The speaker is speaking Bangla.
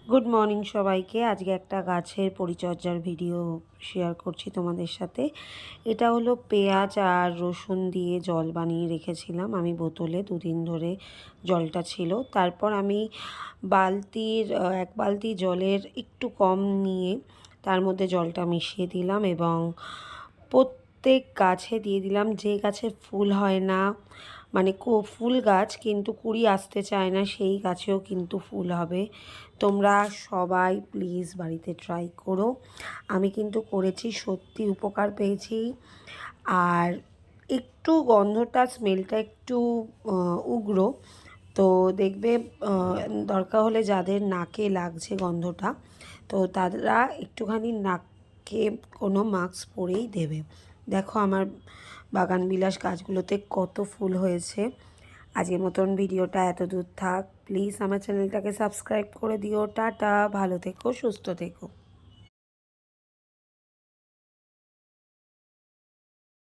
গুড মর্নিং সবাইকে। আজকে একটা গাছের পরিচর্যার ভিডিও শেয়ার করছি তোমাদের সাথে। এটা হলো পেঁয়াজ আর রসুন দিয়ে জল বানিয়ে রেখেছিলাম আমি বোতলে, দুদিন ধরে জলটা ছিল। তারপর আমি এক বালতি জলের একটু কম নিয়ে তার মধ্যে জলটা মিশিয়ে দিলাম এবং প্রত্যেক গাছে দিয়ে দিলাম। যে গাছে ফুল হয় না, মানে ফুল গাছ কিন্তু কুড়ি আসতে চায় না, সেই গাছেও কিন্তু ফুল হবে। তোমরা সবাই প্লিজ বাড়িতে ট্রাই করো। আমি কিন্তু করেছি, সত্যি উপকার পেয়েছি। আর একটু গন্ধটা, স্মেলটা একটু উগ্র, তো দেখবে দরকার হলে যাদের নাকে লাগছে গন্ধটা, তো তারা একটুখানি নাকে কোনো মাস্ক পরেই দেবে। দেখো আমার বাগানবিলাস গাছগুলোতে কত ফুল হয়েছে। আজকের মতন ভিডিওটা এত দূর থাক। প্লিজ আমার চ্যানেলটাকে সাবস্ক্রাইব করে দিও। টাটা, ভালো থেকো, সুস্থ থেকো।